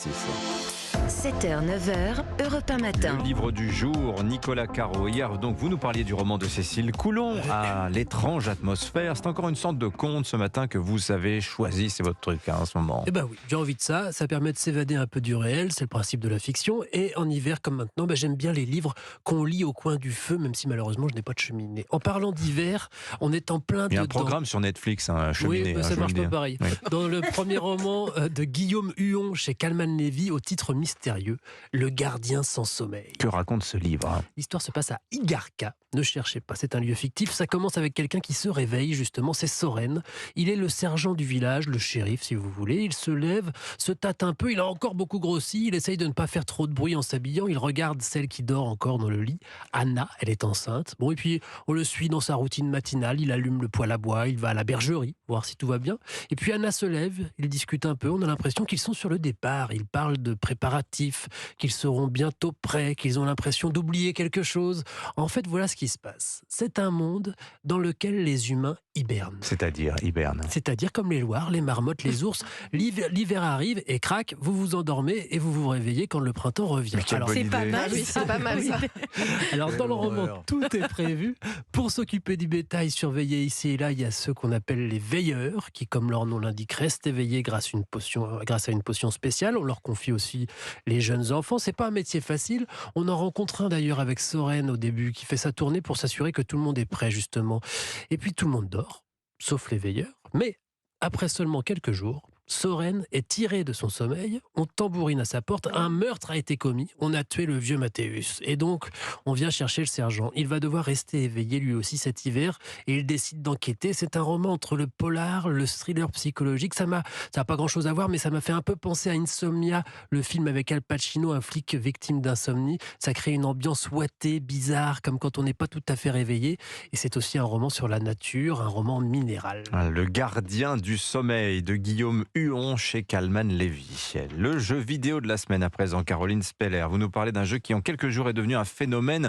7h, 9h, Europe 1 matin. Le livre du jour, Nicolas Caro. Hier, donc, vous nous parliez du roman de Cécile Coulon, à l'étrange atmosphère. C'est encore une sorte de conte ce matin que vous avez choisi. C'est votre truc en ce moment. Eh ben oui, j'ai envie de ça. Ça permet de s'évader un peu du réel. C'est le principe de la fiction. Et en hiver, comme maintenant, j'aime bien les livres qu'on lit au coin du feu, même si malheureusement, je n'ai pas de cheminée. En parlant d'hiver, on est en plein dedans. Il y a un programme sur Netflix, un cheminée. Oui, ça marche pas dire. pareil. Oui. Dans le premier roman de Guillaume Huon chez Calman Lévy, au titre mystérieux, Le gardien sans sommeil. Que raconte ce livre? L'histoire se passe à Igarka. Ne cherchez pas, c'est un lieu fictif. Ça commence avec quelqu'un qui se réveille, justement, c'est Soren. Il est le sergent du village, le shérif, si vous voulez. Il se lève, se tâte un peu. Il a encore beaucoup grossi. Il essaye de ne pas faire trop de bruit en s'habillant. Il regarde celle qui dort encore dans le lit. Anna, elle est enceinte. Bon, et puis, on le suit dans sa routine matinale. Il allume le poêle à bois. Il va à la bergerie, voir si tout va bien. Et puis, Anna se lève. Ils discutent un peu. On a l'impression qu'ils sont sur le départ. Ils parlent de préparatifs, qu'ils seront bientôt prêts, qu'ils ont l'impression d'oublier quelque chose. En fait, voilà ce qui se passe. C'est un monde dans lequel les humains hibernent. C'est-à-dire hiberne. C'est-à-dire comme les loirs, les marmottes, les ours. L'hiver arrive et crac, vous vous endormez et vous vous réveillez quand le printemps revient. Alors, C'est pas mal, Oui, c'est pas mal ça. Alors dans le roman, tout est prévu. Pour s'occuper du bétail, surveiller ici et là, il y a ceux qu'on appelle les veilleurs, qui, comme leur nom l'indique, restent éveillés grâce à une potion spéciale. On leur confie aussi les jeunes enfants. C'est pas un métier facile. On en rencontre un d'ailleurs avec Soren au début, qui fait sa tournée pour s'assurer que tout le monde est prêt, justement. Et puis tout le monde dort, sauf les veilleurs. Mais après seulement quelques jours, Soren est tiré de son sommeil, on tambourine à sa porte, un meurtre a été commis, on a tué le vieux Mathéus. Et donc, on vient chercher le sergent. Il va devoir rester éveillé lui aussi cet hiver, et il décide d'enquêter. C'est un roman entre le polar, le thriller psychologique. Ça n'a pas grand-chose à voir, mais ça m'a fait un peu penser à Insomnia, le film avec Al Pacino, un flic victime d'insomnie. Ça crée une ambiance ouatée, bizarre, comme quand on n'est pas tout à fait réveillé. Et c'est aussi un roman sur la nature, un roman minéral. Le gardien du sommeil de Guillaume Huon chez Calman Lévy. Le jeu vidéo de la semaine à présent, Caroline Speller. Vous nous parlez d'un jeu qui en quelques jours est devenu un phénomène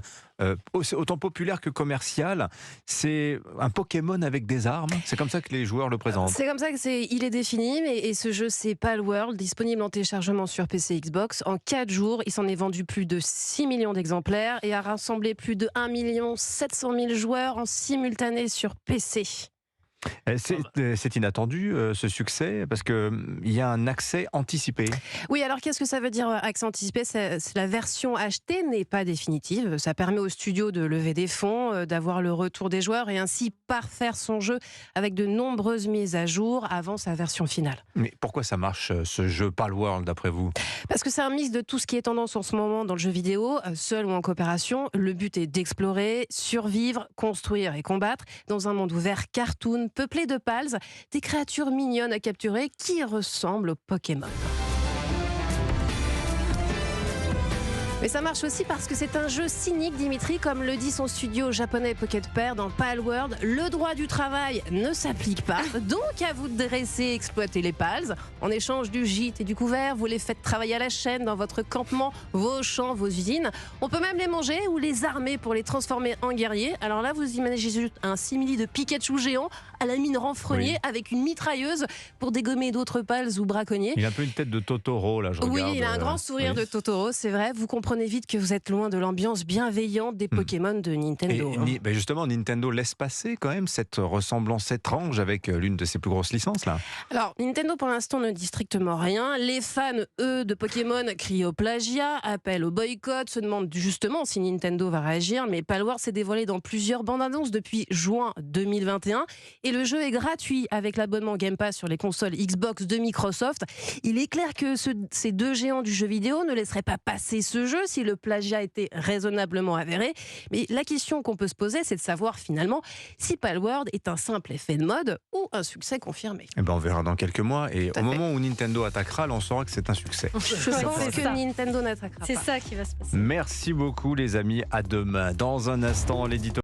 autant populaire que commercial. C'est un Pokémon avec des armes. C'est comme ça que les joueurs le présentent. C'est comme ça il est défini, et ce jeu c'est Palworld, disponible en téléchargement sur PC et Xbox. En 4 jours, il s'en est vendu plus de 6 millions d'exemplaires et a rassemblé plus de 1 700 000 joueurs en simultané sur PC. C'est inattendu ce succès parce qu'il y a un accès anticipé. Oui, alors qu'est-ce que ça veut dire accès anticipé? C'est la version achetée n'est pas définitive. Ça permet au studio de lever des fonds, d'avoir le retour des joueurs et ainsi parfaire son jeu avec de nombreuses mises à jour avant sa version finale. Mais pourquoi ça marche ce jeu Palworld d'après vous? Parce que c'est un mix de tout ce qui est tendance en ce moment dans le jeu vidéo, seul ou en coopération. Le but est d'explorer, survivre, construire et combattre dans un monde ouvert cartoon, peuplé de pals, des créatures mignonnes à capturer qui ressemblent aux Pokémon. Mais ça marche aussi parce que c'est un jeu cynique, Dimitri, comme le dit son studio japonais Pocket Pair dans Palworld. Le droit du travail ne s'applique pas, donc à vous de dresser et exploiter les pals. En échange du gîte et du couvert, vous les faites travailler à la chaîne dans votre campement, vos champs, vos usines. On peut même les manger ou les armer pour les transformer en guerriers. Alors là, vous imaginez juste un simili de Pikachu géant à la mine renfrognée, oui, avec une mitrailleuse pour dégommer d'autres pals ou braconniers. Il a un peu une tête de Totoro là, je regarde. Oui, il a un grand sourire de Totoro, c'est vrai. Vous comprenez vite que vous êtes loin de l'ambiance bienveillante des Pokémon de Nintendo. Et justement, Nintendo laisse passer quand même cette ressemblance étrange avec l'une de ses plus grosses licences là. Alors, Nintendo pour l'instant ne dit strictement rien. Les fans, eux, de Pokémon crient au plagiat, appellent au boycott, se demandent justement si Nintendo va réagir. Mais Palworld s'est dévoilé dans plusieurs bandes annonces depuis juin 2021. Et le jeu est gratuit avec l'abonnement Game Pass sur les consoles Xbox de Microsoft. Il est clair que ces deux géants du jeu vidéo ne laisseraient pas passer ce jeu si le plagiat était raisonnablement avéré. Mais la question qu'on peut se poser, c'est de savoir finalement si Palworld est un simple effet de mode ou un succès confirmé. Eh ben, on verra dans quelques mois. Et Tout à au fait. moment où Nintendo attaquera, là, on saura que c'est un succès. Je pense que ça. Nintendo n'attaquera pas. C'est ça qui va se passer. Merci beaucoup les amis. À demain. Dans un instant, l'édito.